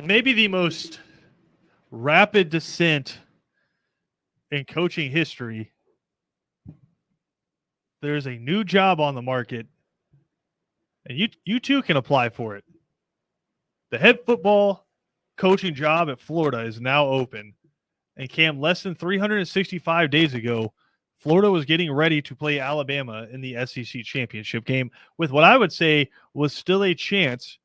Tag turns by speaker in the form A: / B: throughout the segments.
A: maybe the most rapid descent in coaching history. There's a new job on the market, and you too can apply for it. The head football coaching job at Florida is now open. And Cam, less than 365 days ago, Florida was getting ready to play Alabama in the SEC championship game with what I would say was still a chance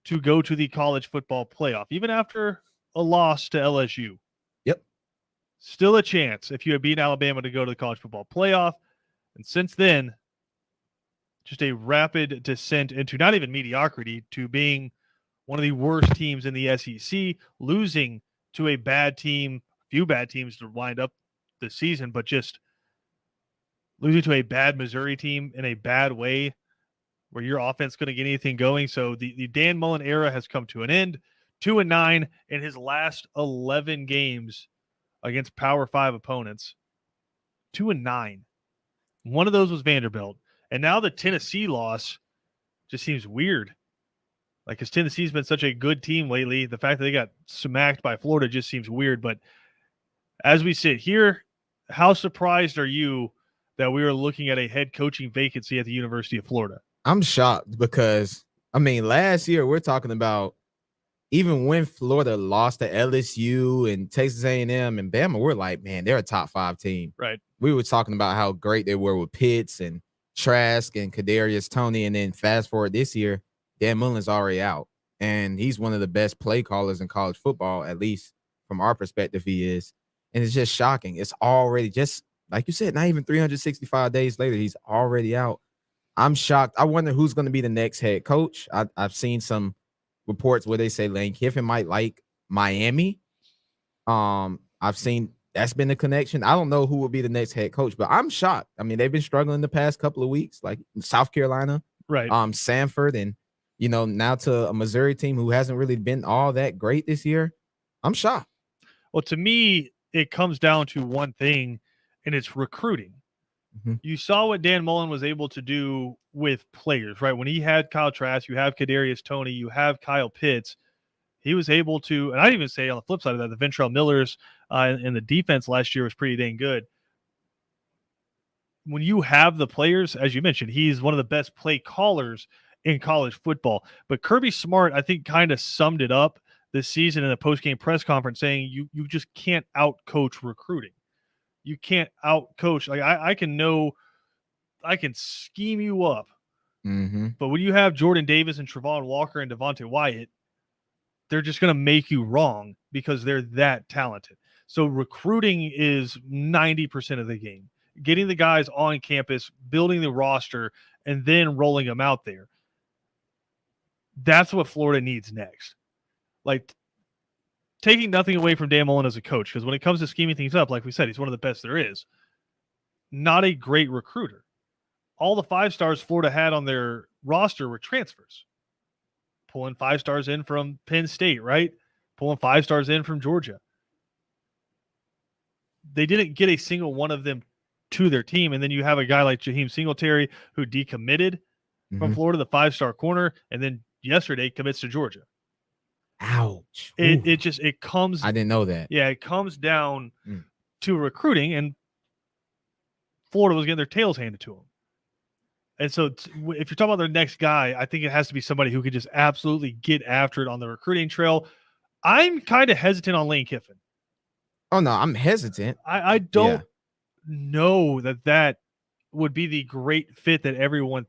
A: to go to the college football playoff, even after a loss to LSU.
B: Yep.
A: Still a chance if you had beaten Alabama to go to the college football playoff. And since then, just a rapid descent into not even mediocrity to being one of the worst teams in the SEC, losing to a bad team, few bad teams to wind up the season, but just losing to a bad Missouri team in a bad way where your offense couldn't get anything going. So the Dan Mullen era has come to an end. 2-9 in his last 11 games against Power 5 opponents. 2-9. One of those was Vanderbilt. And now the Tennessee loss just seems weird. Like, because Tennessee's been such a good team lately, the fact that they got smacked by Florida just seems weird. But as we sit here, how surprised are you that we are looking at a head coaching vacancy at the University of Florida?
B: I'm shocked because, last year we're talking about even when Florida lost to LSU and Texas A&M and Bama, we're like, man, they're a top 5 team.
A: Right.
B: We were talking about how great they were with Pitts and Trask and Kadarius Toney, and then fast forward this year, Dan Mullen's already out, and he's one of the best play callers in college football, at least from our perspective, he is. And it's just shocking. It's already just, like you said, not even 365 days later, he's already out. I'm shocked. I wonder who's going to be the next head coach. I've seen some reports where they say Lane Kiffin might like Miami. I've seen that's been the connection. I don't know who will be the next head coach, but I'm shocked. They've been struggling the past couple of weeks, like South Carolina,
A: right?
B: Sanford, and now to a Missouri team who hasn't really been all that great this year. I'm shocked.
A: Well, to me, it comes down to one thing, and it's recruiting. Mm-hmm. You saw what Dan Mullen was able to do with players, right? When he had Kyle Trask, you have Kadarius Toney, you have Kyle Pitts. He was able to, and I'd even say on the flip side of that, the Ventrell Millers and the defense last year was pretty dang good. When you have the players, as you mentioned, he's one of the best play callers in college football. But Kirby Smart, I think, kind of summed it up this season in a post-game press conference saying you just can't out-coach recruiting. You can't out-coach. Like, I can scheme you up.
B: Mm-hmm.
A: But when you have Jordan Davis and Travon Walker and Devontae Wyatt, they're just going to make you wrong because they're that talented. So recruiting is 90% of the game. Getting the guys on campus, building the roster, and then rolling them out there. That's what Florida needs next. Like, taking nothing away from Dan Mullen as a coach, because when it comes to scheming things up, like we said, he's one of the best there is. Not a great recruiter. All the 5-stars Florida had on their roster were transfers. Pulling 5-stars in from Penn State, right? Pulling 5-stars in from Georgia. They didn't get a single one of them to their team. And then you have a guy like Jaheim Singletary who decommitted from Florida, the 5-star corner, and then yesterday commits to Georgia.
B: Ouch.
A: It comes.
B: I didn't know that.
A: Yeah, it comes down to recruiting, and Florida was getting their tails handed to them. And so if you're talking about their next guy, I think it has to be somebody who could just absolutely get after it on the recruiting trail. I'm kind of hesitant on Lane Kiffin.
B: Oh, no, I'm hesitant.
A: I don't know that would be the great fit that everyone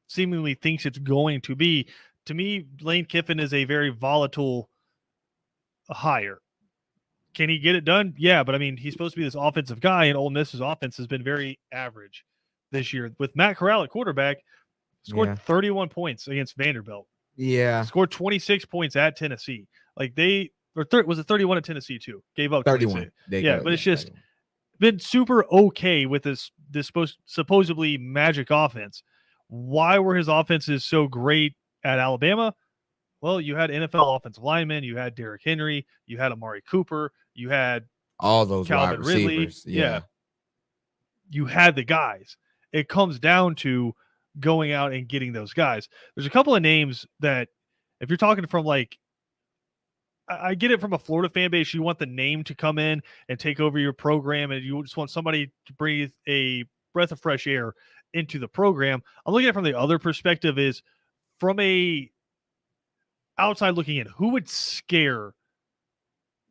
A: seemingly thinks it's going to be. To me, Lane Kiffin is a very volatile hire. Can he get it done? Yeah, but he's supposed to be this offensive guy, and Ole Miss's offense has been very average this year. With Matt Corral at quarterback, scored 31 points against Vanderbilt.
B: Yeah.
A: Scored 26 points at Tennessee. Was it 31 at Tennessee too? Gave up
B: 31.
A: But it's just 31. Been super okay with this supposedly magic offense. Why were his offenses so great at Alabama? Well, you had NFL offensive linemen, you had Derrick Henry, you had Amari Cooper, you had
B: all those
A: Calvin
B: wide
A: Ridley.
B: receivers. Yeah.
A: You had the guys. It comes down to going out and getting those guys. There's a couple of names that, if you're talking from like I get it from a Florida fan base. You want the name to come in and take over your program, and you just want somebody to breathe a breath of fresh air into the program. I'm looking at it from the other perspective is from a outside looking in, who would scare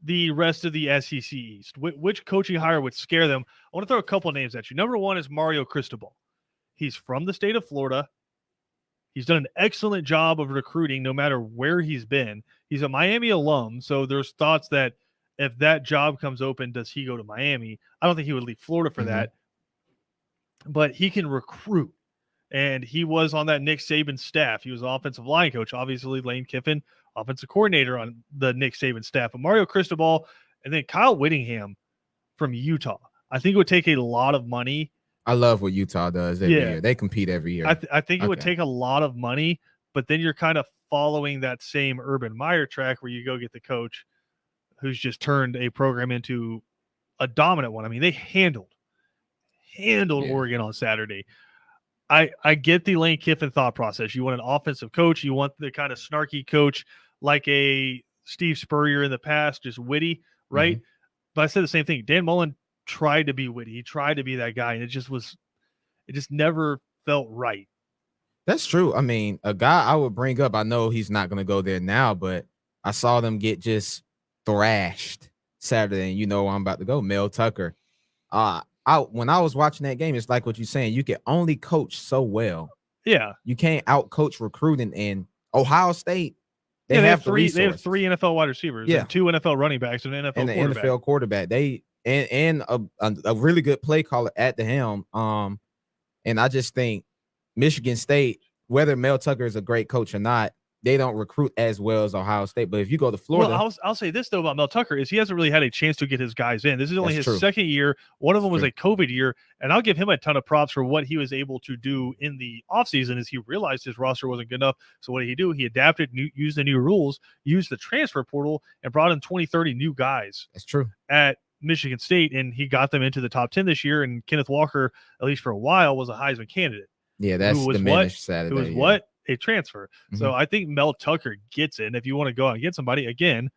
A: the rest of the SEC East? Which coaching hire would scare them? I want to throw a couple of names at you. Number one is Mario Cristobal. He's from the state of Florida. He's done an excellent job of recruiting no matter where he's been. He's a Miami alum, so there's thoughts that if that job comes open, does he go to Miami? I don't think he would leave Florida for that, but he can recruit. And he was on that Nick Saban staff. He was an offensive line coach. Obviously, Lane Kiffin, offensive coordinator on the Nick Saban staff. But Mario Cristobal and then Kyle Whittingham from Utah. I think it would take a lot of money.
B: I love what Utah does every year. They compete every year.
A: I think it would take a lot of money, but then you're kind of following that same Urban Meyer track where you go get the coach who's just turned a program into a dominant one. I mean, they handled Oregon on Saturday. I get the Lane Kiffin thought process. You want an offensive coach. You want the kind of snarky coach like a Steve Spurrier in the past, just witty, right? But I said the same thing. Dan Mullen tried to be witty. He tried to be that guy, and it just never felt right.
B: That's true. I mean, a guy I would bring up, I know he's not going to go there now, but I saw them get just thrashed Saturday, and you know where I'm about to go, Mel Tucker. When I was watching that game, it's like what you're saying. You can only coach so well.
A: Yeah.
B: You can't out coach recruiting. In Ohio State, they have three
A: NFL wide receivers, and 2 NFL running backs, and an
B: NFL quarterback. They and a really good play caller at the helm. And I just think Michigan State, whether Mel Tucker is a great coach or not, they don't recruit as well as Ohio State. But if you go to Florida,
A: well, I'll say this though about Mel Tucker is he hasn't really had a chance to get his guys in. This is only his second year. One of them was a COVID year, and I'll give him a ton of props for what he was able to do in the offseason as he realized his roster wasn't good enough. So what did he do? He adapted, used the new rules, used the transfer portal, and brought in 20, 30 new guys.
B: That's true.
A: At Michigan State, and he got them into the top 10 this year. And Kenneth Walker, at least for a while, was a Heisman candidate.
B: Yeah, that's diminished Saturday.
A: Who was a transfer. So I think Mel Tucker gets it. And if you want to go out and get somebody, again,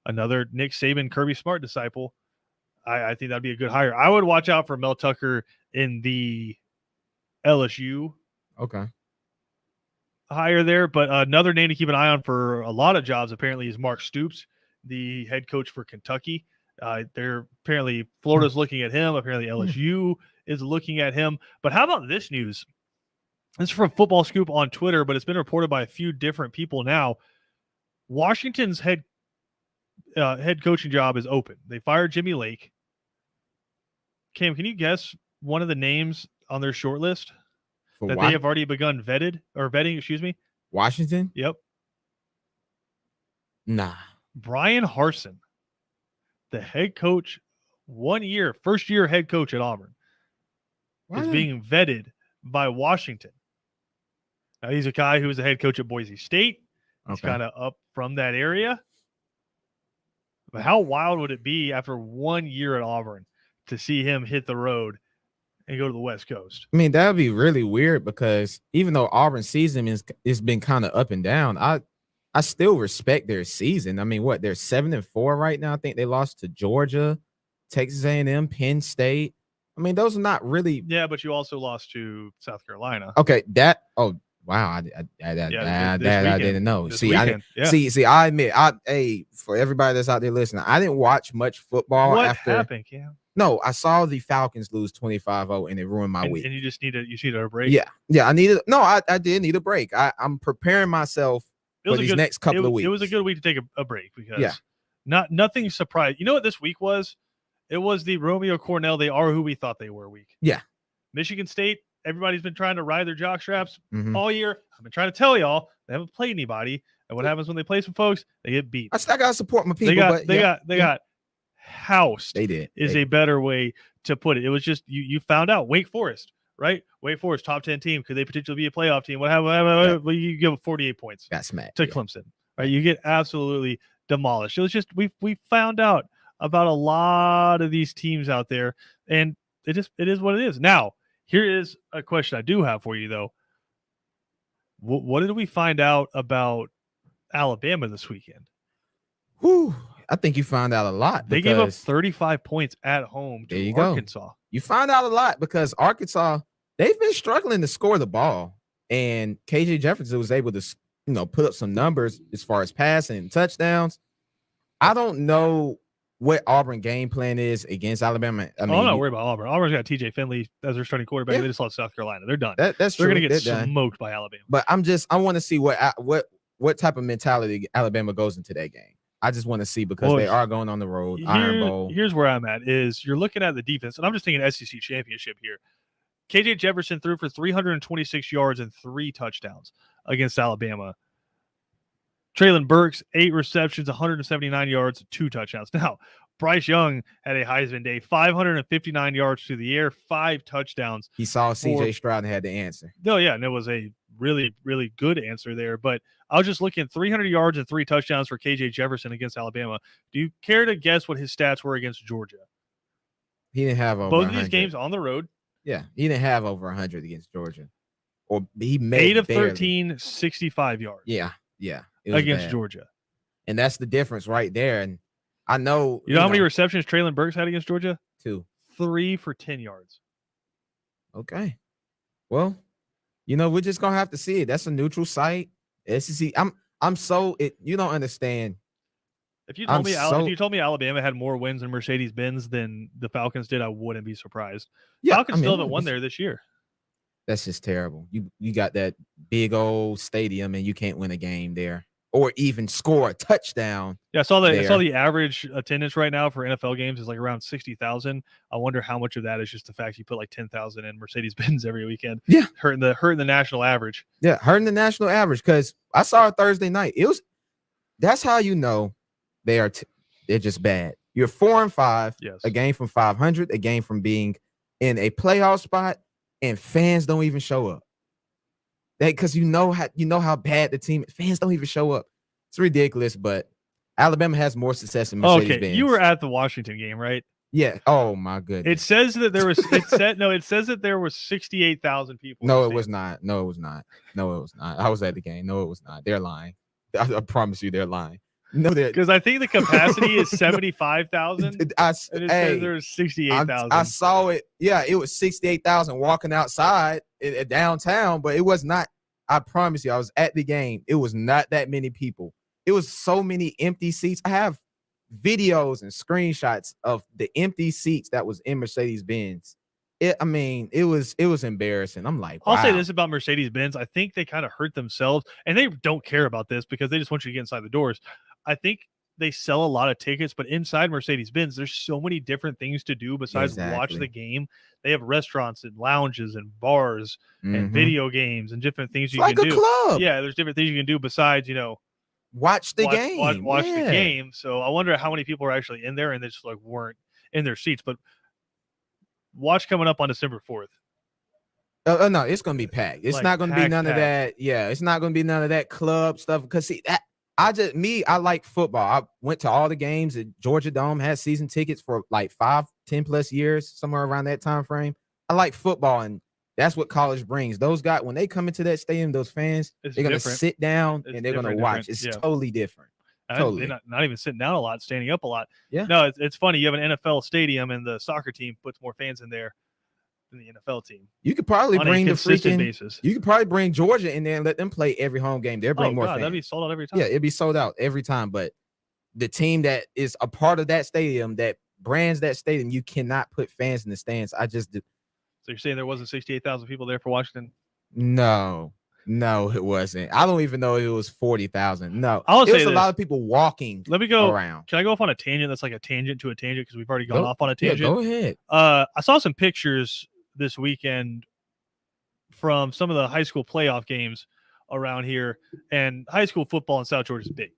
A: another Nick Saban, Kirby Smart disciple, I think that'd be a good hire. I would watch out for Mel Tucker in the LSU hire there. But another name to keep an eye on for a lot of jobs apparently is Mark Stoops, the head coach for Kentucky. They're apparently Florida's looking at him. Apparently LSU is looking at him. But how about this news? This is from Football Scoop on Twitter, but it's been reported by a few different people now. Washington's head coaching job is open. They fired Jimmy Lake. Cam, can you guess one of the names on their short list that they have already begun vetting, excuse me?
B: Washington?
A: Yep.
B: Nah.
A: Brian Harsin, the head coach, first year head coach at Auburn, is being vetted by Washington. Now, he's a guy who was the head coach at Boise State. He's kind of up from that area. But how wild would it be after 1 year at Auburn to see him hit the road and go to the West Coast?
B: I mean, that would be really weird because even though Auburn's season is been kind of up and down, I still respect their season. I mean, they're 7-4 right now. I think they lost to Georgia, Texas A&M, Penn State. I mean, those are not really.
A: Yeah, but you also lost to South Carolina.
B: Okay, wow, I didn't know. I admit, for everybody that's out there listening, I didn't watch much football.
A: What happened, Cam?
B: No, I saw the Falcons lose 25-0, and it ruined my week.
A: And you just needed a break.
B: Yeah, I did need a break. I'm preparing myself for these next couple of weeks.
A: It was a good week to take a break because nothing surprised. You know what this week was? It was the Romeo Cornell, they are who we thought they were week.
B: Yeah.
A: Michigan State, everybody's been trying to ride their jock straps all year. I've been trying to tell y'all, they haven't played anybody. And what happens when they play some folks? They get beat.
B: I got to support my people.
A: They got housed.
B: They did.
A: Is a better way to put it. It was just, you found out. Wake Forest, right? Wake Forest, top 10 team. Could they potentially be a playoff team? What happened? Well, you give 48 points.
B: Got smacked
A: to Clemson. Right? You get absolutely demolished. It was just, we found out about a lot of these teams out there, and it is what it is. Now, here is a question I do have for you, though. What did we find out about Alabama this weekend?
B: Whew, I think you found out a lot
A: They gave up
B: because
A: 35 points at home
B: there
A: to
B: you go.
A: Arkansas.
B: You find out a lot because Arkansas, they've been struggling to score the ball. And KJ Jefferson was able to, put up some numbers as far as passing and touchdowns. I don't know what Auburn game plan is against Alabama. I
A: I'm
B: mean,
A: not worried about Auburn. Auburn's got TJ Finley as their starting quarterback.
B: Yeah.
A: They just lost South Carolina. They're done.
B: that's
A: They're
B: true.
A: going to get
B: They're done.
A: smoked by Alabama.
B: But I want to see what type of mentality Alabama goes into that game. I just want to see because they are going on the road. Iron Bowl.
A: Here's where I'm at is you're looking at the defense, and I'm just thinking SEC championship here. KJ Jefferson threw for 326 yards and 3 touchdowns against Alabama. Traylon Burks, 8 receptions, 179 yards, 2 touchdowns. Now, Bryce Young had a Heisman day, 559 yards through the air, 5 touchdowns.
B: He saw CJ Stroud and had to answer.
A: No, yeah, and it was a really, really good answer there. But I was just looking at 300 yards and 3 touchdowns for KJ Jefferson against Alabama. Do you care to guess what his stats were against Georgia?
B: He didn't have over
A: both
B: 100.
A: of these games on the road.
B: Yeah, he didn't have over 100 against Georgia. Or he made
A: 8 of
B: barely.
A: 13, 65 yards.
B: Yeah.
A: Against
B: bad.
A: Georgia.
B: And that's the difference right there. And I know.
A: You know how many receptions Traylon Burks had against Georgia?
B: 2.
A: 3 for 10 yards.
B: Okay. Well, we're just gonna have to see it. That's a neutral site. SEC. You don't understand.
A: If you told me Alabama had more wins in Mercedes-Benz than the Falcons did, I wouldn't be surprised.
B: Yeah,
A: Falcons still haven't won there this year.
B: That's just terrible. You got that big old stadium and you can't win a game there or even score a touchdown.
A: Yeah, I saw the average attendance right now for NFL games is like around 60,000. I wonder how much of that is just the fact you put like 10,000 in Mercedes-Benz every weekend.
B: Yeah,
A: hurting the national average.
B: Yeah, hurting the national average because I saw it Thursday night. That's how they're just bad. You're 4-5.
A: Yes.
B: A game from 500, a game from being in a playoff spot, and fans don't even show up. Because you know how bad the team. Fans don't even show up. It's ridiculous, but Alabama has more success in Mercedes-Benz.
A: Okay, you were at the Washington game, right?
B: Yeah. Oh my goodness.
A: It says that there was. It says that there was 68,000 people.
B: No, it was not. No, it was not. I was at the game. No, it was not. They're lying. I promise you, they're lying. No,
A: because I think the capacity is 75,000. And it says there's 68,000.
B: I saw it. Yeah, it was 68,000 walking outside at downtown, but it was not. I promise you, I was at the game. It was not that many people. It was so many empty seats. I have videos and screenshots of the empty seats that was in Mercedes-Benz. It was embarrassing. I'm like, wow.
A: I'll say this about Mercedes-Benz. I think they kind of hurt themselves, and they don't care about this because they just want you to get inside the doors. I think they sell a lot of tickets, but inside Mercedes-Benz, there's so many different things to do besides watch the game. They have restaurants and lounges and bars and video games and different things you can do.
B: Like a club.
A: Yeah, there's different things you can do besides,
B: watch the game.
A: Watch the game. So I wonder how many people are actually in there and they just weren't in their seats. But watch coming up on December 4th.
B: No, it's gonna be packed. It's not gonna be none of that. Yeah, it's not gonna be none of that club stuff. Because see that. I like football. I went to all the games at Georgia Dome, had season tickets for like 5-10 plus years, somewhere around that time frame. I like football, and that's what college brings. Those guys, when they come into that stadium, those fans, they're gonna sit down and they're gonna watch. It's totally different. Totally.
A: They're not even sitting down a lot, standing up a lot.
B: Yeah.
A: No, it's funny. You have an NFL stadium, and the soccer team puts more fans in there than the NFL team.
B: You could probably bring the freaking
A: basis.
B: You could probably bring Georgia in there and let them play every home game. They'll bring more fans.
A: That'd be sold out every time.
B: Yeah, it'd be sold out every time. But the team that is a part of that stadium, that brands that stadium, you cannot put fans in the stands. So
A: you're saying there wasn't 68,000 people there for Washington?
B: No, it wasn't. I don't even know if it was 40,000. No,
A: it was
B: a lot of people walking.
A: Let me go
B: around.
A: Can I go off on a tangent? That's like a tangent to a tangent because we've already gone off on a tangent.
B: Yeah, go ahead.
A: I saw some pictures this weekend from some of the high school playoff games around here, and high school football in South Georgia is big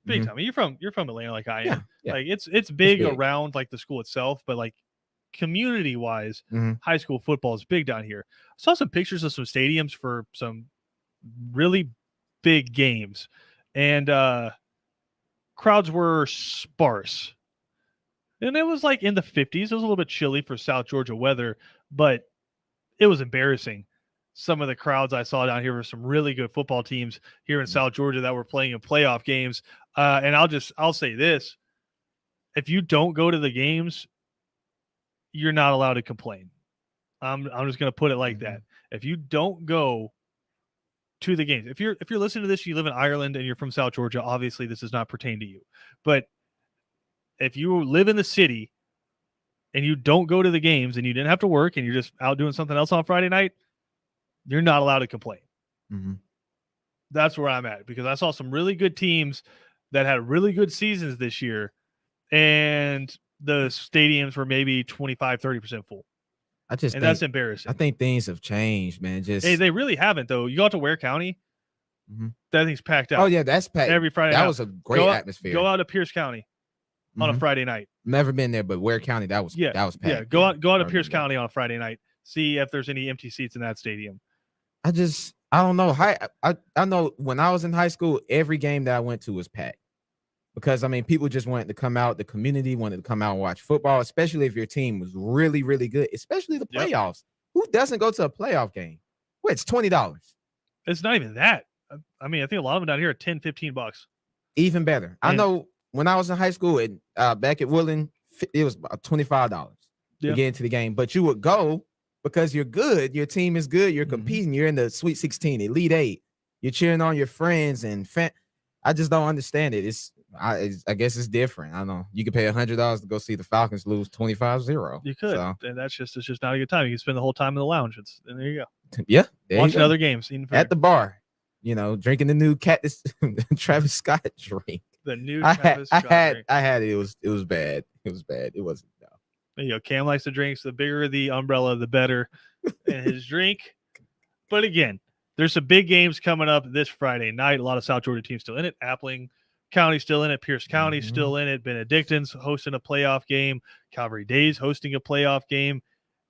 A: time. I mean, you're from Atlanta like I am.
B: Yeah.
A: Like it's big around like the school itself, but like community wise, high school football is big down here. I saw some pictures of some stadiums for some really big games, and crowds were sparse. And it was like in the 50s. It was a little bit chilly for South Georgia weather, but it was embarrassing. some of the crowds I saw down here were some really good football teams here in South Georgia that were playing in playoff games. And I'll say this: if you don't go to the games, you're not allowed to complain. I'm just going to put it like that. If you don't go to the games, if you're listening to this, you live in Ireland and you're from South Georgia, obviously this does not pertain to you. But if you live in the city and you don't go to the games and you didn't have to work and you're just out doing something else on Friday night, you're not allowed to complain. That's where I'm at, because I saw some really good teams that had really good seasons this year, and the stadiums were maybe 25-30% full. That's embarrassing.
B: I think things have changed, man.
A: They really haven't, though. You go out to Ware County, that thing's packed out.
B: Oh yeah, that's packed
A: every Friday.
B: That was a great atmosphere.
A: Go out to Pierce County on a Friday night.
B: Never been there, but Ware County, that was packed.
A: Yeah, go out to Pierce County on a Friday night. See if there's any empty seats in that stadium.
B: I don't know. I know when I was in high school, every game that I went to was packed. Because, I mean, people just wanted to come out. The community wanted to come out and watch football, especially if your team was really, really good, especially the playoffs. Who doesn't go to a playoff game? Well, it's $20.
A: It's not even that. I mean, I think a lot of them down here are $10, $15.
B: Even better. I know when I was in high school and back at Woodland, it was about $25 to get into the game. But you would go because you're good. Your team is good. You're competing. You're in the Sweet 16, Elite 8. You're cheering on your friends and I just don't understand it. I guess it's different. I don't know. You could pay $100 to go see the Falcons lose 25-0.
A: You could, and it's just not a good time. You can spend the whole time in the lounge. And there you go.
B: Yeah,
A: watching other games
B: at the bar. Drinking the new Travis Scott drink.
A: The new Travis Scott drink.
B: I had it. It was bad. It was bad. It wasn't. No.
A: Cam likes the drinks. The bigger the umbrella, the better. And his drink. But again, there's some big games coming up this Friday night. A lot of South Georgia teams still in it. Appling County still in it. Pierce County still in it. Benedictine's hosting a playoff game. Calvary Days hosting a playoff game.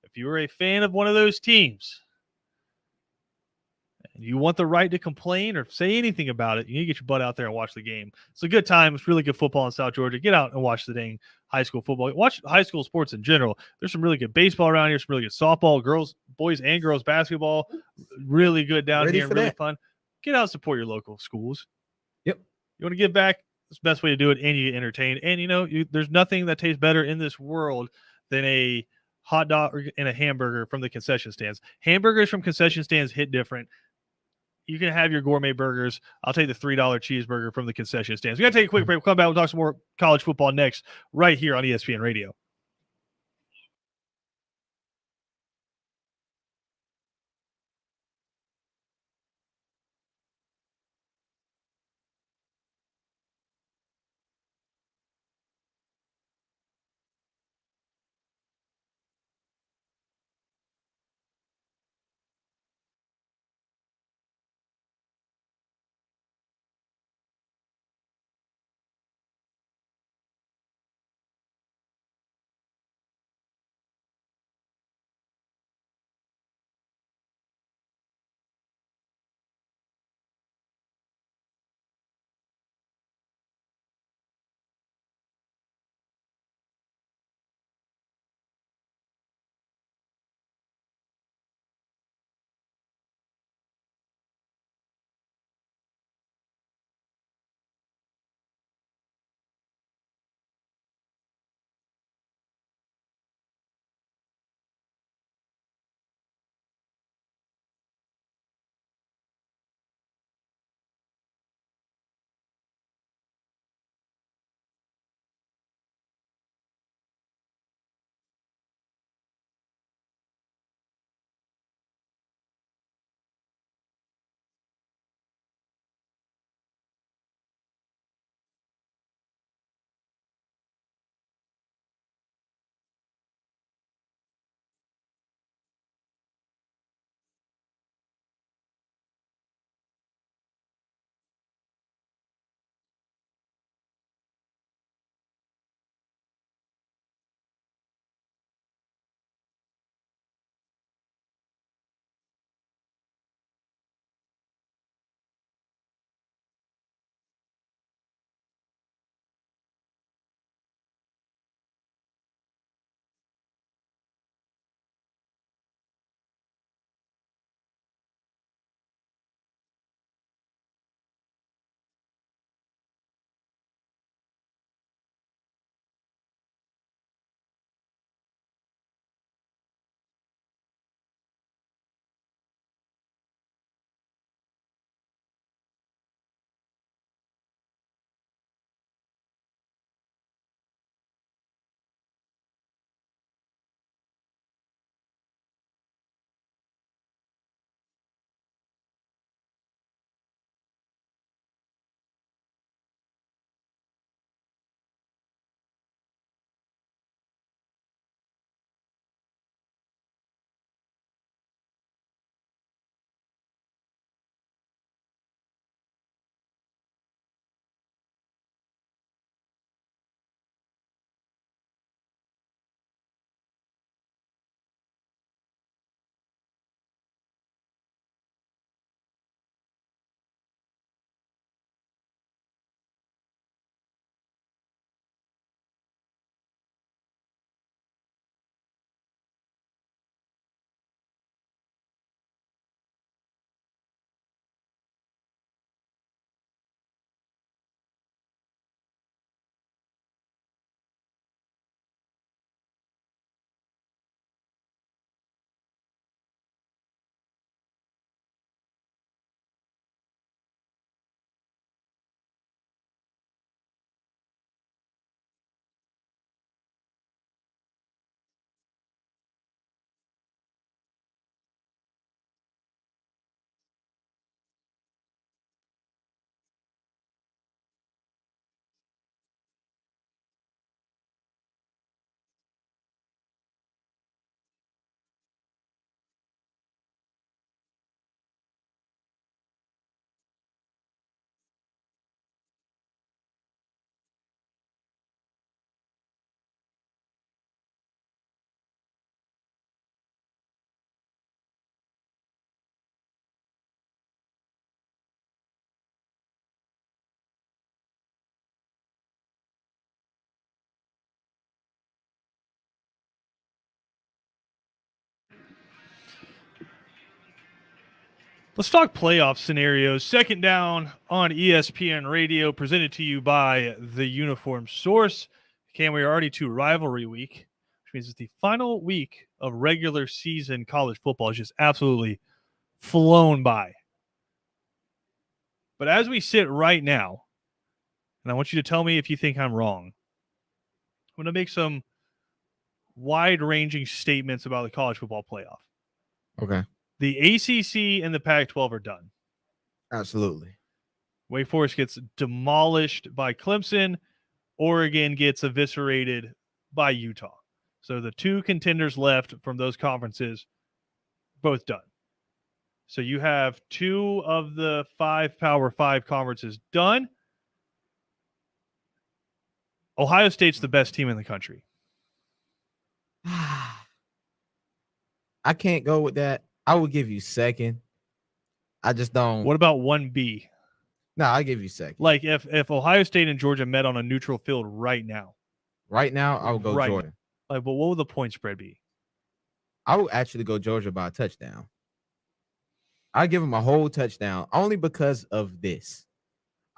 A: If you were a fan of one of those teams and you want the right to complain or say anything about it, you need to get your butt out there and watch the game. It's a good time. It's really good football in South Georgia. Get out and watch the dang high school football. Watch high school sports in general. There's some really good baseball around here, some really good softball, boys and girls basketball, really good down here and really fun. Get out and support your local schools.
B: Yep.
A: You want to give back? It's the best way to do it, and you get entertained. And, there's nothing that tastes better in this world than a hot dog and a hamburger from the concession stands. Hamburgers from concession stands hit different. You can have your gourmet burgers. I'll take the $3 cheeseburger from the concession stands. We got to take a quick break. We'll come back. We'll talk some more college football next, right here on ESPN Radio. Let's talk playoff scenarios. Second down on ESPN Radio, presented to you by the Uniform Source. Cam, we are already to rivalry week, which means it's the final week of regular season college football. It's just absolutely flown by. But as we sit right now, and I want you to tell me if you think I'm wrong, I'm going to make some wide-ranging statements about the college football playoff.
B: Okay.
A: The ACC and the Pac-12 are done.
B: Absolutely.
A: Wake Forest gets demolished by Clemson. Oregon gets eviscerated by Utah. So the two contenders left from those conferences, both done. So you have two of the 5 Power 5 conferences done. Ohio State's the best team in the country.
B: I can't go with that. I will give you second. I just don't.
A: What about 1B?
B: No, I'll give you second.
A: Like if Ohio State and Georgia met on a neutral field right now.
B: Right now, I would go
A: Right
B: Georgia.
A: Like, but what would the point spread be?
B: I would actually go Georgia by a touchdown. I give them a whole touchdown only because of this.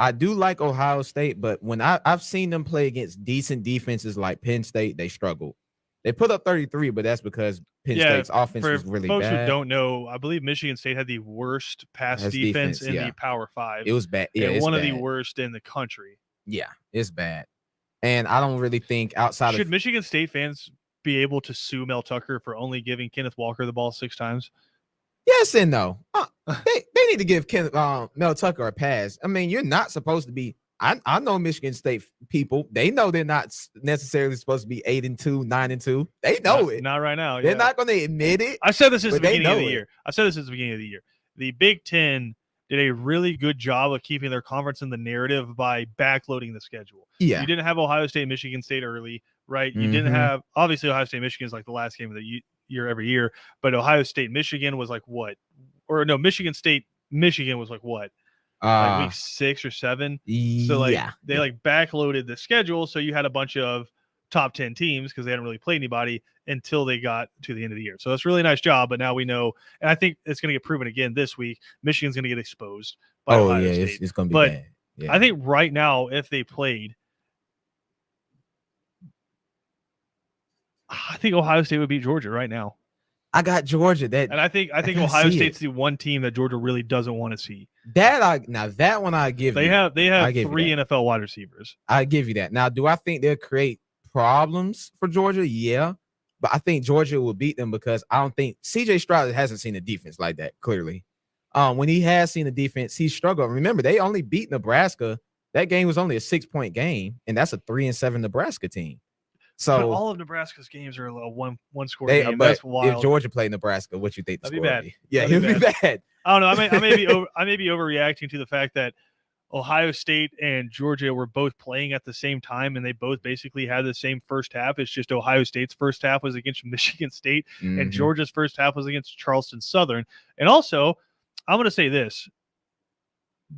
B: I do like Ohio State, but when I've seen them play against decent defenses like Penn State, they struggled. They put up 33, but that's because Penn State's offense was really
A: folks
B: bad.
A: Who don't know, I believe Michigan State had the worst pass defense in the Power 5.
B: It was bad. Yeah,
A: and one of the worst in the country.
B: Yeah, it's bad. And I don't really think outside
A: Should Michigan State fans be able to sue Mel Tucker for only giving Kenneth Walker the ball 6 times?
B: Yes and no. They need to give Mel Tucker a pass. I mean, you're not supposed to be. I know Michigan State people. They know they're not necessarily supposed to be 8-2, 9-2. They know it.
A: Not right now.
B: They're not going to admit it.
A: I said this since the beginning of the year. The Big Ten did a really good job of keeping their conference in the narrative by backloading the schedule.
B: Yeah.
A: You didn't have Ohio State, Michigan State early, right? You didn't have, obviously, Ohio State, Michigan is like the last game of the year every year, but Ohio State, Michigan was like what? Or no, Michigan State, Michigan was like what? Like week 6 or 7. So they like backloaded the schedule. So you had a bunch of top 10 teams because they hadn't really played anybody until they got to the end of the year. So that's a really nice job. But now we know, and I think it's going to get proven again this week. Michigan's going to get exposed by Ohio State.
B: It's going to be bad. Yeah.
A: I think right now, if they played, I think Ohio State would beat Georgia right now.
B: I got Georgia.
A: And I think Ohio State's the one team that Georgia really doesn't want to see.
B: That one I give
A: they
B: you.
A: They have 3 NFL wide receivers.
B: I give you that. Now, do I think they'll create problems for Georgia? Yeah. But I think Georgia will beat them because I don't think CJ Stroud hasn't seen a defense like that, clearly. When he has seen the defense, he struggled. Remember, they only beat Nebraska. That game was only a 6-point game, and that's a 3-7 Nebraska team. So
A: but all of Nebraska's games are a one score game. That's wild.
B: If Georgia played Nebraska, what you think the
A: That'd
B: score
A: be bad.
B: would be? Yeah, it would be bad.
A: I don't know. I may be overreacting to the fact that Ohio State and Georgia were both playing at the same time, and they both basically had the same first half. It's just Ohio State's first half was against Michigan State, and Georgia's first half was against Charleston Southern. And also, I'm going to say this.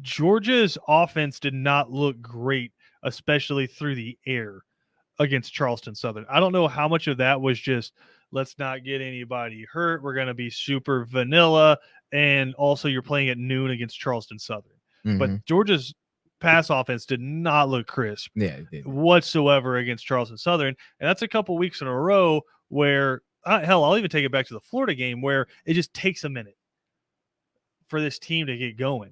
A: Georgia's offense did not look great, especially through the air against Charleston Southern. I don't know how much of that was just let's not get anybody hurt. We're going to be super vanilla. And also you're playing at noon against Charleston Southern. But Georgia's pass offense did not look crisp whatsoever against Charleston Southern. And that's a couple weeks in a row where, hell, I'll even take it back to the Florida game where it just takes a minute for this team to get going.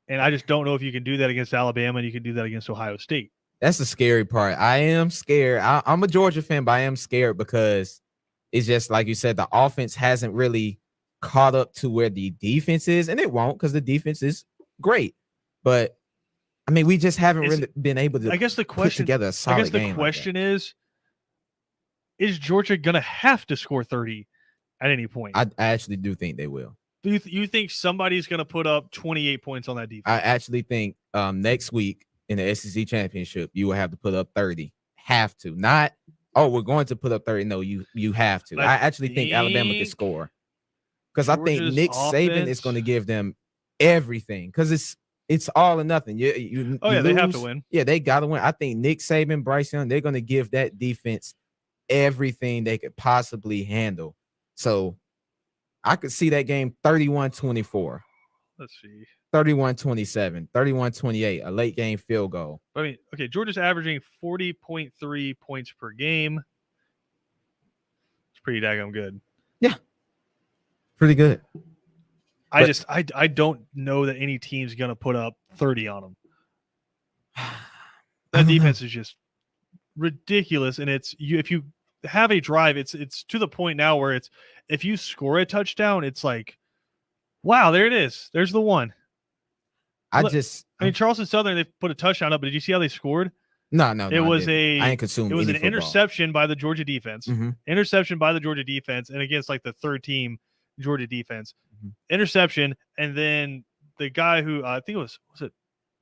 A: And I just don't know if you can do that against Alabama and you can do that against Ohio State.
B: That's the scary part. I am scared. I'm a Georgia fan, but I am scared because it's just like you said, the offense hasn't really caught up to where the defense is, and it won't because the defense is great. But I mean, we just haven't really been able to.
A: I guess the question
B: put together a solid game.
A: The question is Georgia gonna have to score 30 at any point?
B: I actually do think they will.
A: Do you think somebody's gonna put up 28 points on that defense?
B: I actually think next week in the SEC championship, you will have to put up 30. Have to. Not, we're going to put up 30. No, you have to. I actually think Alabama can score. Because I think Nick Saban is going to give them everything. Because it's all or nothing. You
A: they have to win.
B: Yeah, they got to win. I think Nick Saban, Bryce Young, they're going to give that defense everything they could possibly handle. So I could see that game 31-24.
A: Let's see.
B: 31-27, 31-28, a late game field goal.
A: I mean, okay, Georgia's averaging 40.3 points per game. It's pretty daggone good.
B: Pretty good.
A: I don't know that any team's going to put up 30 on them. That defense is just ridiculous, and if you have a drive, it's to the point now where it's if you score a touchdown, it's like, wow, there it is. There's the one. I mean, Charleston Southern, they put a touchdown up, but did you see how they scored?
B: No.
A: It was
B: I ain't consumed.
A: It was an
B: football.
A: interception by the Georgia defense.
B: Mm-hmm.
A: Interception by the Georgia defense, and against like the third team Georgia defense.
B: Mm-hmm.
A: Interception, and then the guy who I think was it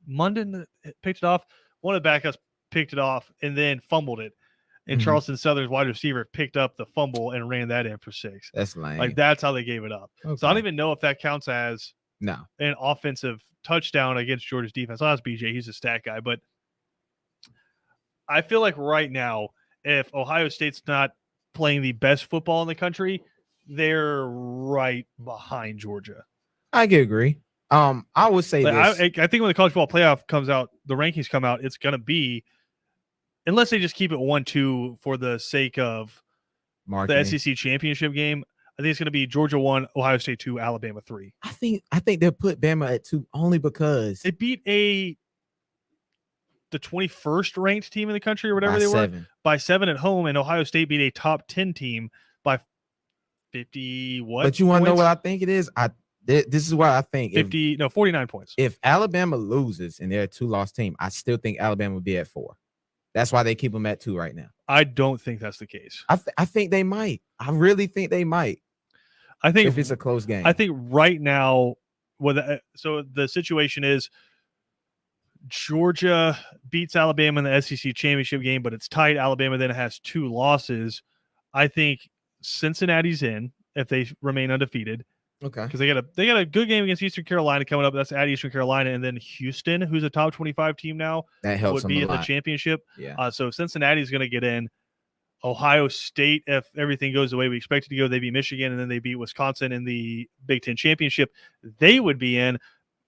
A: Munden that picked it off. One of the backups picked it off and then fumbled it. And
B: Mm-hmm.
A: Charleston Southern's wide receiver picked up the fumble and ran that in for 6.
B: That's lame.
A: Like that's how they gave it up.
B: Okay.
A: So I don't even know if that counts as
B: no
A: an offensive touchdown against Georgia's defense. I'll ask BJ, he's a stat guy, but I feel like right now, if Ohio State's not playing the best football in the country, they're right behind Georgia.
B: I can agree. I would say
A: like,
B: this.
A: I think when the college football playoff comes out, the rankings come out, it's going to be, unless they just keep it 1-2 for the sake of
B: Marketing.
A: the SEC championship game, I think it's going to be Georgia 1, Ohio State 2, Alabama 3.
B: I think they'll put Bama at 2 only because
A: they beat the 21st ranked team in the country or whatever they were by 7 at home, and Ohio State beat a top 10 team by 50 what?
B: But you want to know what I think it is? This is what I think.
A: 49 points.
B: If Alabama loses and they're a 2-loss team, I still think Alabama would be at 4. That's why they keep them at 2 right now.
A: I don't think that's the case.
B: I think they might. I really think they might.
A: I think
B: if it's a close game.
A: I think right now, so the situation is Georgia beats Alabama in the SEC championship game, but it's tight. Alabama then has 2 losses. I think Cincinnati's in if they remain undefeated.
B: Okay.
A: Because they got a good game against Eastern Carolina coming up. That's at Eastern Carolina, and then Houston, who's a top 25 team now,
B: that helps
A: would be in
B: the
A: championship.
B: Yeah.
A: So Cincinnati's going to get in. Ohio State, if everything goes the way we expect it to go, they beat Michigan, and then they beat Wisconsin in the Big Ten championship. They would be in.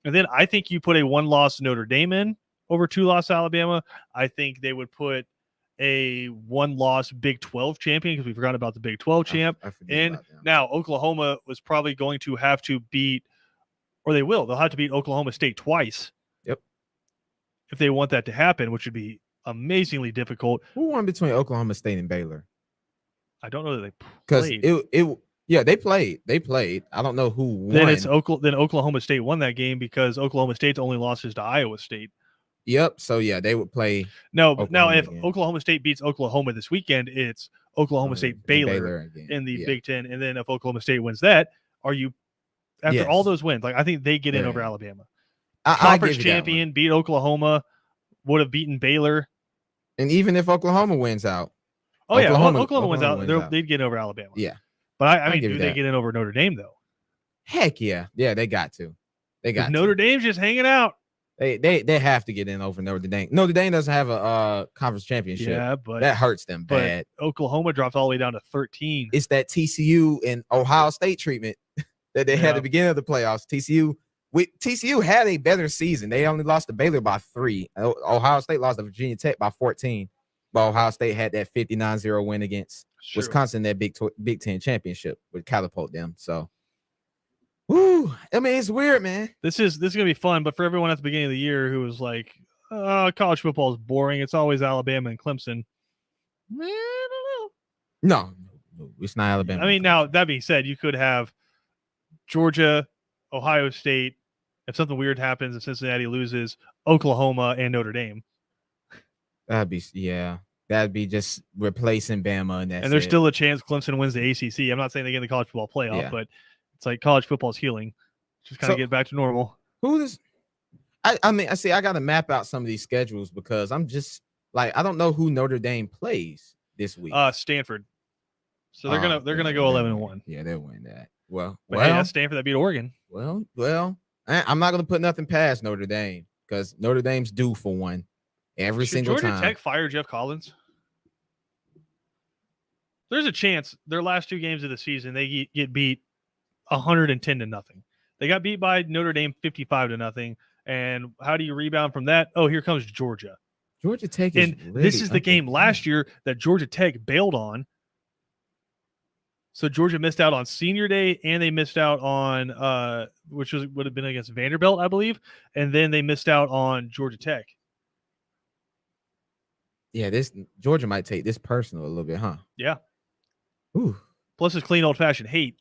A: And then I think you put a 1-loss Notre Dame in over 2-loss Alabama. I think they would put a 1-loss Big 12 champion, because we forgot about the Big 12 champ. And now Oklahoma was probably going to have to beat, or they'll have to beat Oklahoma State twice.
B: Yep.
A: If they want that to happen, which would be amazingly difficult.
B: Who won between Oklahoma State and Baylor?
A: I don't know that they
B: played. Because they played. I don't know who won.
A: Then Oklahoma State won that game because Oklahoma State's only losses to Iowa State.
B: Yep. So yeah, they would play.
A: No, but now if Oklahoma State beats Oklahoma this weekend, it's Oklahoma State Baylor in the Big Ten, and then if Oklahoma State wins that, after all those wins? Like I think they get in over Alabama. Conference champion beat Oklahoma, would have beaten Baylor,
B: and even if Oklahoma wins out,
A: Oklahoma wins out, they'd get over Alabama.
B: Yeah,
A: but I mean, do they get in over Notre Dame though?
B: Heck yeah, they got to. They got
A: Notre Dame's just hanging out.
B: They have to get in over Notre Dame. Notre Dame doesn't have a conference championship.
A: Yeah, but
B: that hurts them bad.
A: Oklahoma dropped all the way down to 13.
B: It's that TCU and Ohio State treatment that they had at the beginning of the playoffs. TCU had a better season. They only lost to Baylor by 3. Ohio State lost to Virginia Tech by 14. But Ohio State had that 59-0 win against Wisconsin, that Big Ten championship would catapult them. So. Woo! I mean, it's weird, man.
A: This is gonna be fun, but for everyone at the beginning of the year who was like, college football is boring, it's always Alabama and Clemson. I don't
B: know. No, it's not Alabama.
A: I mean, now that being said, you could have Georgia, Ohio State. If something weird happens and Cincinnati loses, Oklahoma and Notre Dame.
B: That'd be just replacing Bama, and
A: there's still a chance Clemson wins the ACC. I'm not saying they get in the college football playoff, but it's like college football is healing. Just kind of get back to normal.
B: I mean, I got to map out some of these schedules because I'm just like, I don't know who Notre Dame plays this week.
A: Stanford. So they're gonna go 11-1.
B: Yeah, they'll win that. Well,
A: hey, that's Stanford that beat Oregon.
B: Well, I'm not gonna put nothing past Notre Dame because Notre Dame's due for one every single time.
A: Georgia Tech fire Jeff Collins? There's a chance their last 2 games of the season they get beat 110-0. They got beat by Notre Dame 55-0. And how do you rebound from that? Oh, here comes Georgia.
B: Georgia Tech is
A: And
B: really
A: this is the game last year that Georgia Tech bailed on. So Georgia missed out on senior day, and they missed out on which would have been against Vanderbilt, I believe, and then they missed out on Georgia Tech.
B: Yeah, this Georgia might take this personal a little bit, huh?
A: Yeah.
B: Ooh.
A: Plus, it's clean old fashioned hate.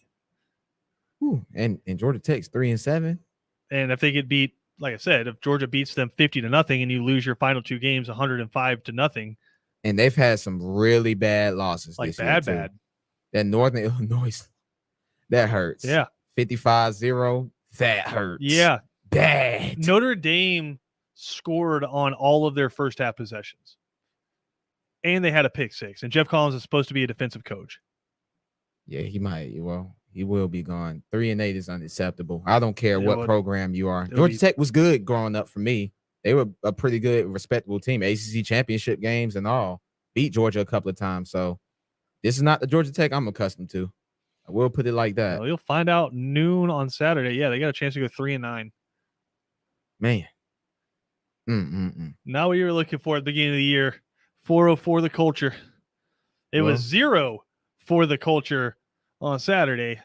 B: Ooh. And Georgia Tech's 3-7.
A: And if they get beat, like I said, if Georgia beats them 50-0 and you lose your final two games 105-0,
B: and they've had some really bad losses
A: like
B: this year, too.
A: bad.
B: That Northern Illinois, that hurts.
A: Yeah.
B: 55-0, that hurts.
A: Yeah.
B: Bad.
A: Notre Dame scored on all of their first half possessions. And they had a pick six. And Jeff Collins is supposed to be a defensive coach.
B: Yeah, he might. Well, he will be gone. 3-8 is unacceptable. I don't care what program you are. Georgia Tech was good growing up for me. They were a pretty good, respectable team. ACC championship games and all. Beat Georgia a couple of times. So this is not the Georgia Tech I'm accustomed to. I will put it like that.
A: Well, you'll find out noon on Saturday. Yeah, they got a chance to go 3-9.
B: Man.
A: Not what you were looking for at the beginning of the year. 4-0 the culture. It was 0 for the culture on Saturday.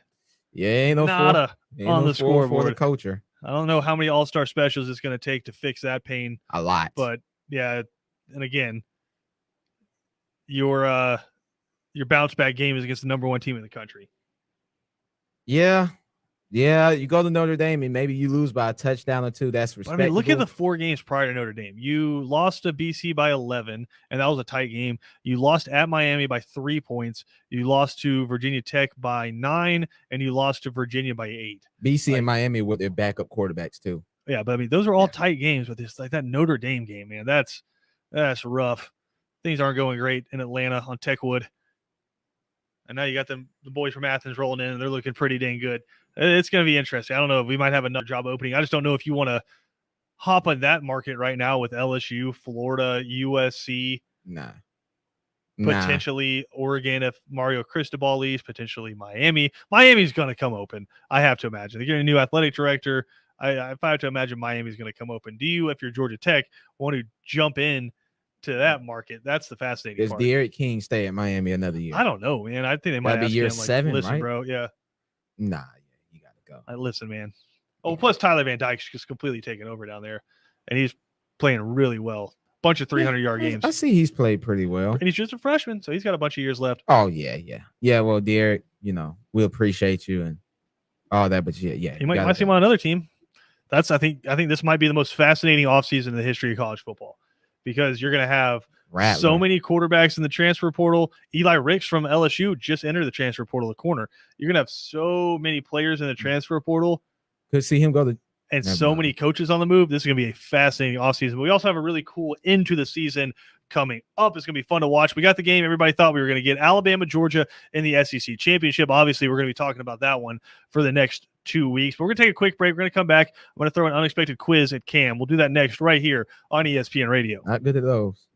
B: Yeah, ain't no
A: nada on the scoreboard
B: for the culture.
A: I don't know how many all-star specials it's going to take to fix that pain.
B: A lot.
A: But yeah, and again, your bounce back game is against the number one team in the country.
B: Yeah. Yeah, you go to Notre Dame and maybe you lose by a touchdown or two. That's respectable.
A: I mean, look at the 4 games prior to Notre Dame. You lost to BC by 11, and that was a tight game. You lost at Miami by 3 points. You lost to Virginia Tech by 9, and you lost to Virginia by 8.
B: BC and Miami with their backup quarterbacks too.
A: Yeah, but I mean, those are all tight games. But it's like that Notre Dame game, man. That's rough. Things aren't going great in Atlanta on Techwood. And now you got the boys from Athens rolling in, and they're looking pretty dang good. It's going to be interesting. I don't know if we might have another job opening. I just don't know if you want to hop on that market right now with LSU, Florida, USC.
B: Nah.
A: Potentially Oregon if Mario Cristobal leaves, potentially Miami. Miami's going to come open, I have to imagine. They're getting a new athletic director. I have to imagine Miami's going to come open. Do you, if you're Georgia Tech, want to jump in to that market? That's the fascinating part.
B: Does De'Aaron King stay at Miami another year?
A: I don't know, man. I think they might
B: be year
A: him,
B: 7,
A: listen,
B: right?
A: bro. Yeah.
B: Nah, you got to
A: go. Listen, man. Oh, plus Tyler Van Dyke's just completely taken over down there, and he's playing really well. Bunch of 300-yard games.
B: I see he's played pretty well.
A: And he's just a freshman, so he's got a bunch of years left.
B: Oh, yeah. Well, Derek, we appreciate you and all that, but yeah.
A: You might see him on another team. I think this might be the most fascinating offseason in the history of college football, because you're going to have so many quarterbacks in the transfer portal. Eli Ricks from LSU just entered the transfer portal, the corner. You're going to have so many players in the transfer portal.
B: Could see him go to.
A: And so many coaches on the move. This is going to be a fascinating offseason. But we also have a really cool into the season coming up. It's going to be fun to watch. We got the game everybody thought we were going to get, Alabama, Georgia in the SEC Championship. Obviously, we're going to be talking about that one for the next 2 weeks. But we're going to take a quick break. We're going to come back. I'm going to throw an unexpected quiz at Cam. We'll do that next right here on ESPN Radio.
B: Not good at those.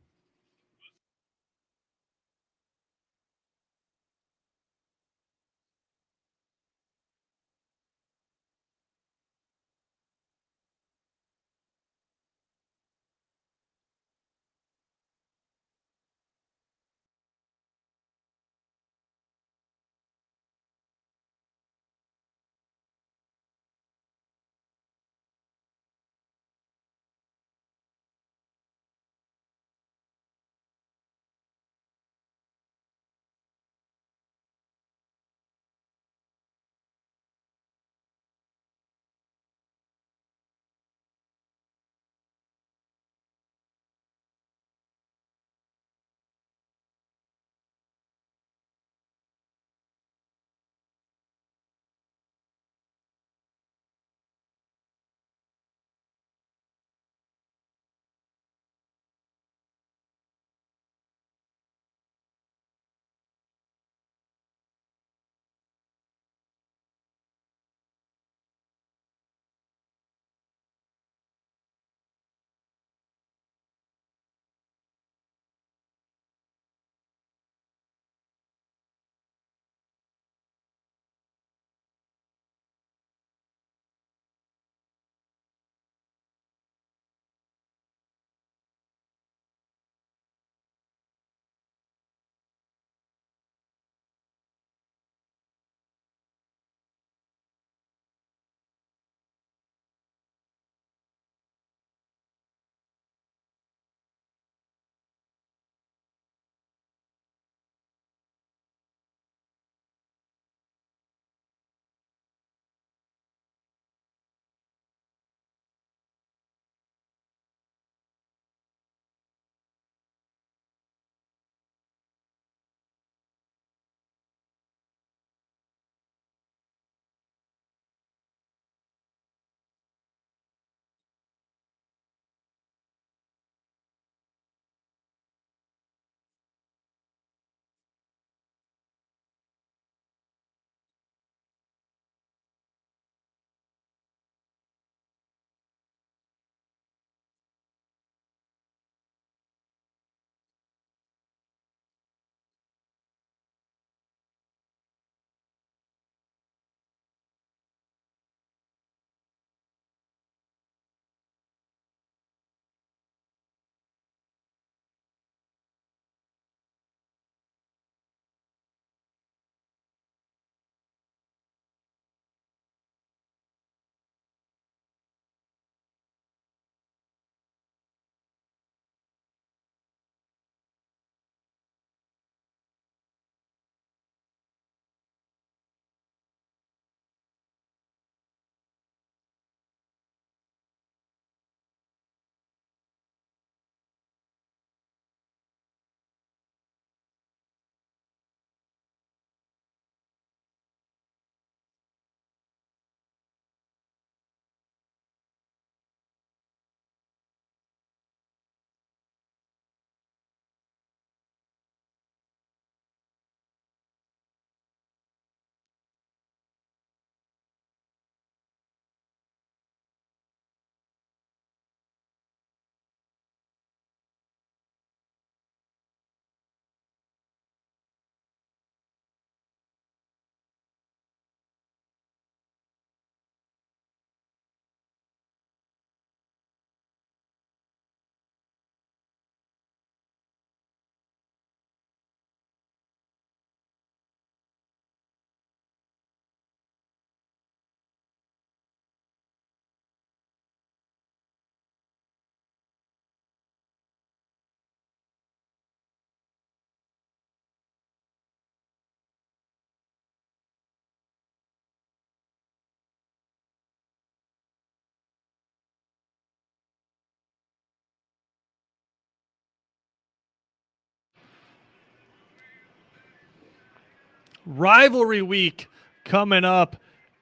A: Rivalry week coming up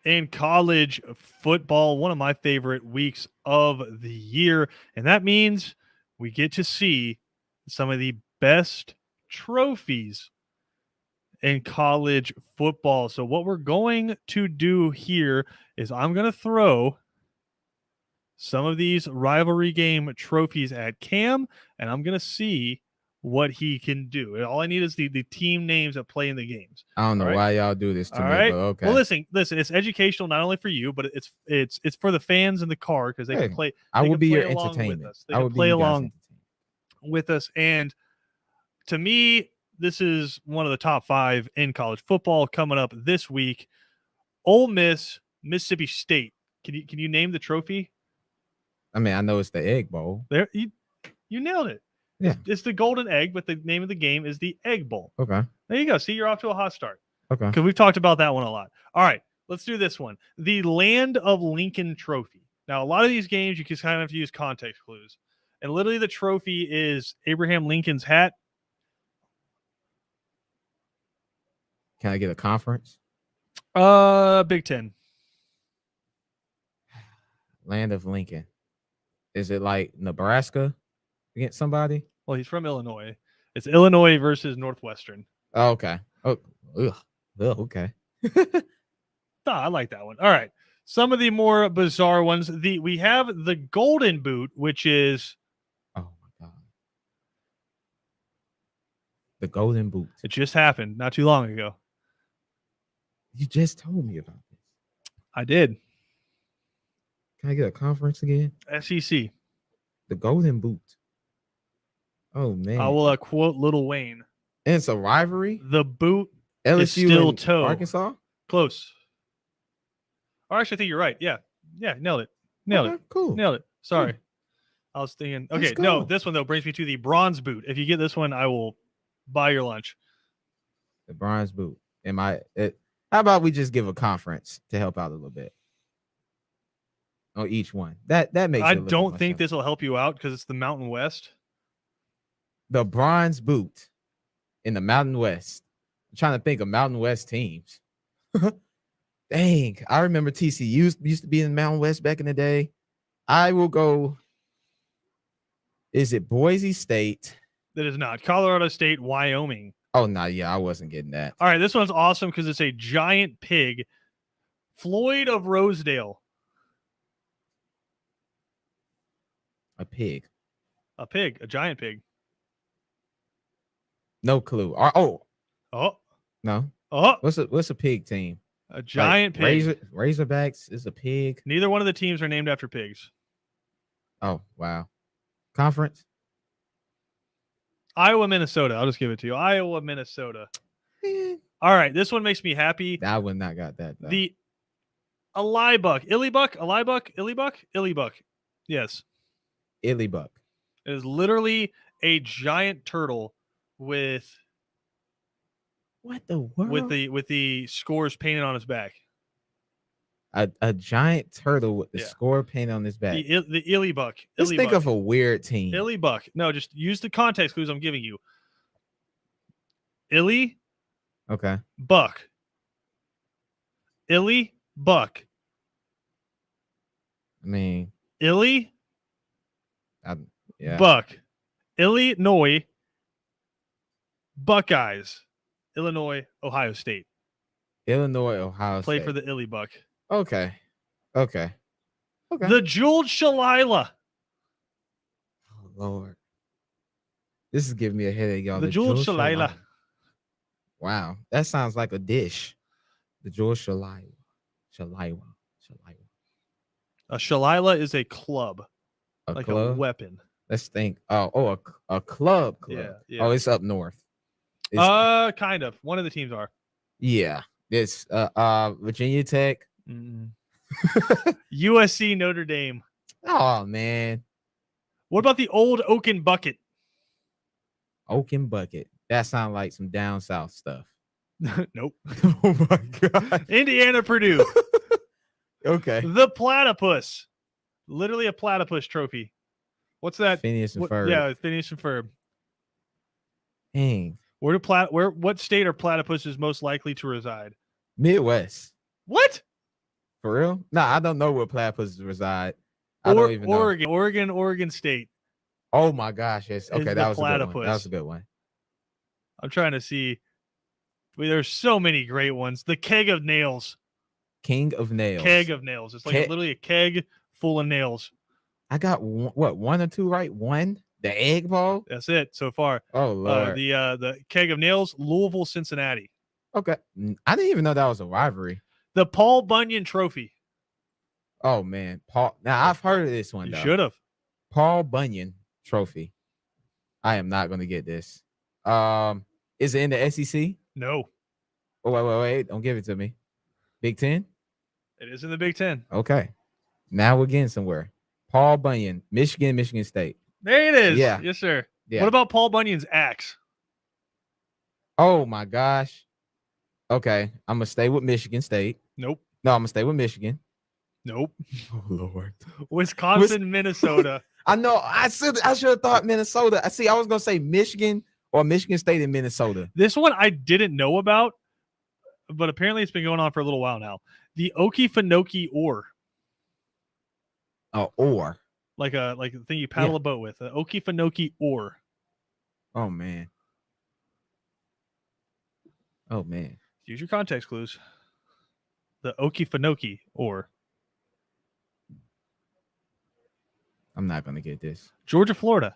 A: in college football, one of my favorite weeks of the year. And that means we get to see some of the best trophies in college football. So, what we're going to do here is I'm going to throw some of these rivalry game trophies at Cam, and I'm going to see what he can do. All I need is the team names that play in the games.
B: I don't know why y'all do this to
A: All
B: me,
A: right.
B: but okay.
A: Well, listen. It's educational not only for you, but it's for the fans in the car because they can play.
B: I will be your
A: along with
B: entertainment.
A: us. They
B: I will
A: can play
B: be you guys'
A: along
B: entertainment.
A: with us. And to me, this is one of the top 5 in college football coming up this week. Ole Miss, Mississippi State. Can you name the trophy?
B: I mean, I know it's the Egg Bowl.
A: There, you nailed it.
B: Yeah.
A: It's the Golden Egg, but the name of the game is the Egg Bowl.
B: Okay.
A: There you go. See, you're off to a hot start.
B: Okay.
A: Because we've talked about that one a lot. All right, let's do this one. The Land of Lincoln Trophy. Now, a lot of these games, you can kind of have to use context clues. And literally the trophy is Abraham Lincoln's hat.
B: Can I get a conference?
A: Big Ten.
B: Land of Lincoln. Is it like Nebraska against somebody?
A: Well, he's from Illinois. It's Illinois versus Northwestern.
B: Oh, okay. Oh, ugh. Ugh, okay.
A: I like that one. All right. Some of the more bizarre ones. We have the Golden Boot, which is
B: Oh my God. The Golden Boot.
A: it just happened not too long ago.
B: You just told me about this.
A: I did.
B: Can I get a conference again?
A: SEC.
B: The Golden Boot. Oh man.
A: I will quote Lil Wayne.
B: And it's a rivalry.
A: The boot
B: LSU
A: still
B: and
A: toe.
B: Arkansas.
A: Close. Or actually, I think you're right. Yeah. Nailed it. Nailed
B: Okay,
A: it.
B: Cool.
A: Nailed it. Sorry. I was thinking. Okay,
B: Let's
A: no,
B: go.
A: this one though brings me to the Bronze Boot. If you get this one, I will buy your lunch.
B: The Bronze Boot. How about we just give a conference to help out a little bit on each one? That makes.
A: I
B: it a little
A: don't
B: bit
A: think
B: more
A: this will help you out because it's the Mountain West.
B: the Bronze Boot in the Mountain West. I'm trying to think of Mountain West teams. Dang, I remember TCU used to be in the Mountain West back in the day. I will go. Is it Boise State?
A: That is not Colorado State, Wyoming.
B: Oh no, yeah, I wasn't getting that.
A: All right, this one's awesome because it's a giant pig. Floyd of Rosedale.
B: A pig.
A: A pig, a giant pig.
B: No clue.
A: Oh,
B: No.
A: oh,
B: What's a pig team?
A: a giant pig.
B: Razorbacks is a pig.
A: Neither one of the teams are named after pigs.
B: Oh wow. Conference.
A: Iowa, Minnesota. I'll just give it to you. Iowa, Minnesota.
B: Eh,
A: All right, this one makes me happy.
B: I would not got that. Though.
A: The Illybuck. Yes,
B: Illybuck.
A: it is literally a giant turtle with
B: What the world?
A: with the scores painted on his back.
B: A giant turtle with the
A: Yeah.
B: score painted on his back.
A: The Illybuck.
B: Let's think of a weird team.
A: Illybuck. No, just use the context clues I'm giving you. Illy
B: Okay.
A: Buck. Illy Buck.
B: I mean,
A: Illy
B: yeah.
A: Buck. Illinois Buckeyes. Illinois, Ohio State.
B: Illinois, Ohio
A: Play
B: State.
A: for the Illybuck.
B: Okay. Okay.
A: The Jeweled Shalila.
B: Oh Lord. This is giving me a headache, y'all.
A: The Jeweled Shalila.
B: Wow. That sounds like a dish. The Jeweled Shalila. Shalila.
A: A Shalila is a club,
B: A
A: like
B: club?
A: a weapon.
B: Let's think. A club.
A: Yeah.
B: Oh, it's up north. It's,
A: Kind of. One of the teams are.
B: yeah. It's Virginia Tech.
A: USC, Notre Dame.
B: Oh man.
A: What about the old Oaken Bucket?
B: Oaken Bucket. That sounds like some down south stuff.
A: Nope.
B: Oh my god.
A: Indiana, Purdue.
B: Okay.
A: The Platypus. Literally a platypus trophy. What's that?
B: Phineas and Ferb.
A: Yeah, Phineas and Ferb.
B: Dang.
A: What state are platypuses most likely to reside?
B: Midwest.
A: What?
B: For real? No, I don't know where platypuses reside. I don't even know.
A: Oregon State
B: Oh my gosh, yes.
A: is
B: Okay,
A: the
B: that was a good one. That
A: platypus.
B: was a good one.
A: I'm trying to see. There's so many great ones. The keg of nails.
B: King of nails.
A: Keg of nails. It's like literally a keg full of nails.
B: I got one or two right? One? The egg ball?
A: That's it so far.
B: Oh Lord.
A: The keg of nails, Louisville, Cincinnati.
B: Okay. I didn't even know that was a rivalry.
A: The Paul Bunyan Trophy.
B: Oh man. Paul. Now I've heard of this one
A: You
B: though.
A: should have.
B: Paul Bunyan Trophy. I am not gonna get this. Is it in the SEC?
A: No.
B: Oh, wait. Don't give it to me. Big Ten?
A: It is in the Big Ten.
B: Okay. Now we're getting somewhere. Paul Bunyan, Michigan State.
A: There it is.
B: Yeah.
A: Yes, sir.
B: Yeah.
A: What about Paul Bunyan's axe?
B: Oh my gosh. Okay. I'm gonna stay with Michigan State.
A: Nope.
B: No, I'm gonna stay with Michigan.
A: Nope.
B: Oh Lord.
A: Wisconsin, Minnesota.
B: I know. I should have thought Minnesota. I was gonna say Michigan or Michigan State in Minnesota.
A: This one I didn't know about, but apparently it's been going on for a little while now. The Okefenokee Oar.
B: Or.
A: Like the thing you paddle a boat with. The Okefenokee Oar.
B: Oh man. Oh man.
A: Use your context clues. The Okefenokee Oar.
B: I'm not gonna get this.
A: Georgia, Florida.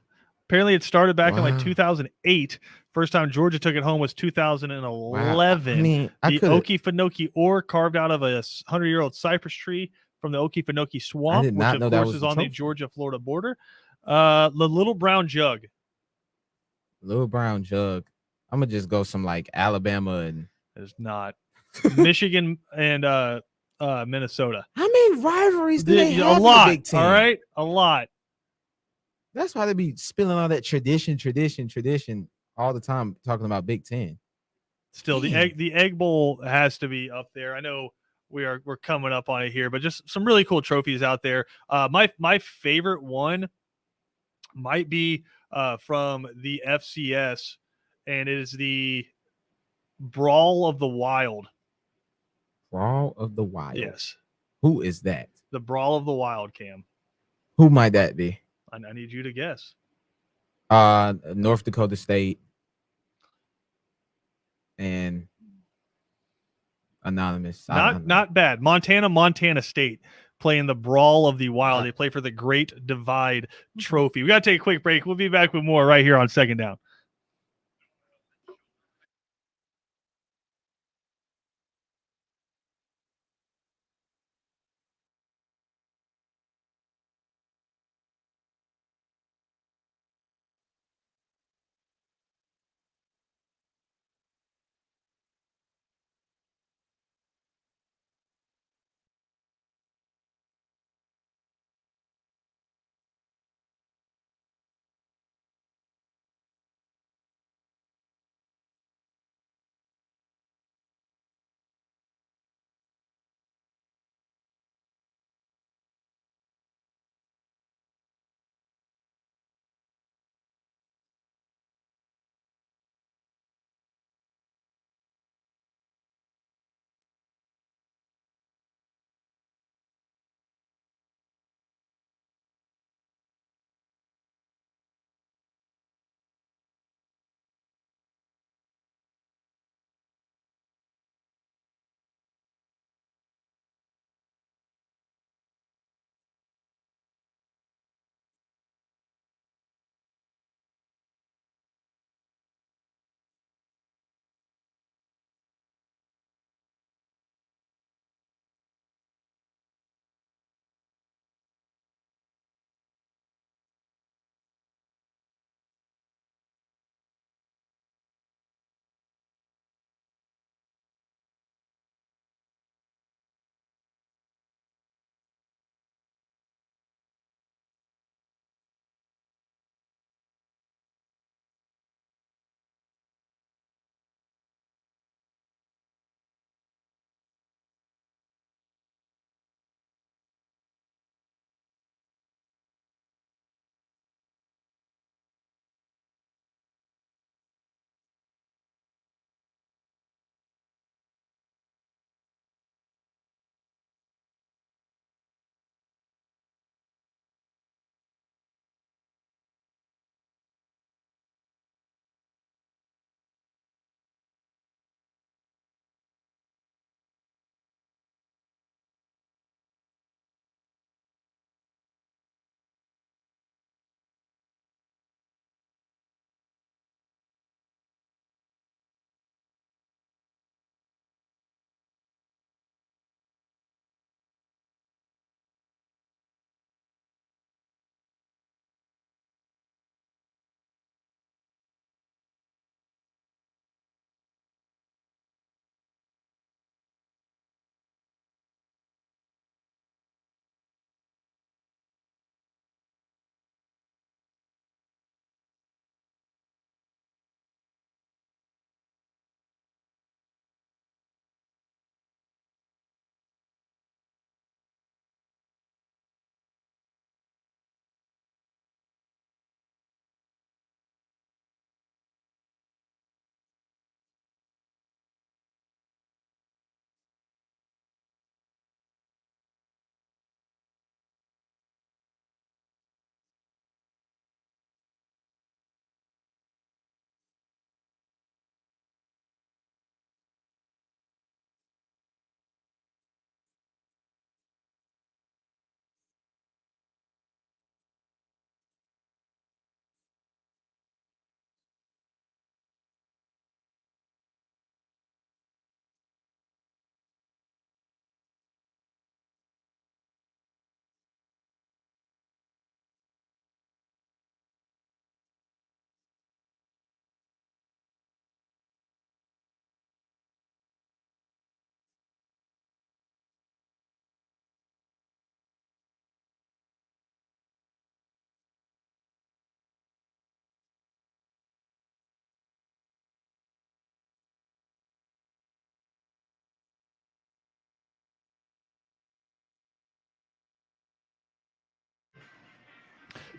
A: Apparently it started back in like 2008. First time Georgia took it home was 2011.
B: I mean,
A: the Okefenokee Oar carved out of a 100-year-old cypress tree from the Okefenokee Swamp, which of course is on the Georgia-Florida border. The Little Brown Jug.
B: Little Brown Jug. I'm gonna just go some like Alabama and
A: it's not Michigan and Minnesota.
B: How many rivalries do they have?
A: A lot.
B: In the Big Ten?
A: All right, a lot.
B: That's why they be spilling all that tradition all the time, talking about Big Ten.
A: Still, the Egg Bowl has to be up there. I know we're coming up on it here, but just some really cool trophies out there. My favorite one might be from the FCS, and it is the Brawl of the Wild.
B: Brawl of the Wild.
A: Yes.
B: Who is that?
A: The Brawl of the Wild, Cam.
B: Who might that be?
A: I need you to guess.
B: North Dakota State and anonymous.
A: Not bad. Montana State playing the Brawl of the Wild. They play for the Great Divide Trophy. We got to take a quick break. We'll be back with more right here on Second Down.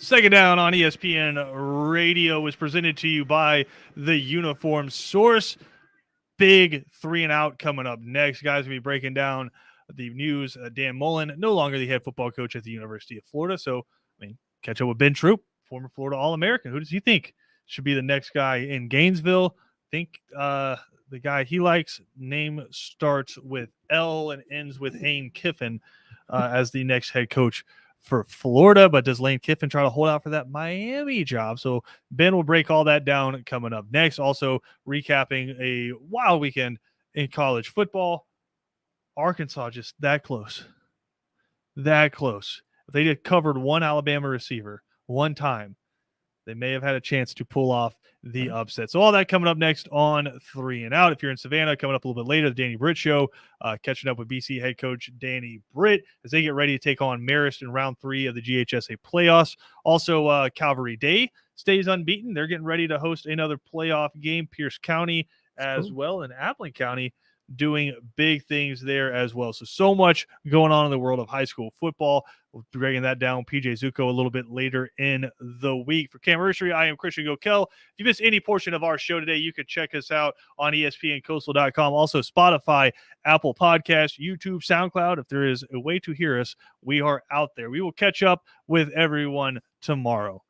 A: Second Down on ESPN Radio is presented to you by the Uniform Source. Big 3 and Out coming up next. Guys, we'll be breaking down the news. Dan Mullen, no longer the head football coach at the University of Florida. So, catch up with Ben Troop, former Florida All-American. Who does he think should be the next guy in Gainesville? Think the guy he likes, name starts with L and ends with Lane Kiffin as the next head coach for Florida. But does Lane Kiffin try to hold out for that Miami job? So Ben will break all that down coming up next. Also recapping a wild weekend in college football. Arkansas just that close. That close. If they had covered one Alabama receiver one time, they may have had a chance to pull off the upset. So all that coming up next on 3 and Out. If you're in Savannah, coming up a little bit later, the Danny Britt Show, catching up with BC head coach Danny Britt as they get ready to take on Marist in round 3 of the GHSA playoffs. Also, Calvary Day stays unbeaten. They're getting ready to host another playoff game. Pierce County as well, and Appling County doing big things there as well. So much going on in the world of high school football. We'll be breaking that down. PJ Zuko a little bit later in the week. For Camversary, I am Christian Gokel. If you missed any portion of our show today, you can check us out on ESPNCoastal.com. Also, Spotify, Apple Podcasts, YouTube, SoundCloud. If there is a way to hear us, we are out there. We will catch up with everyone tomorrow.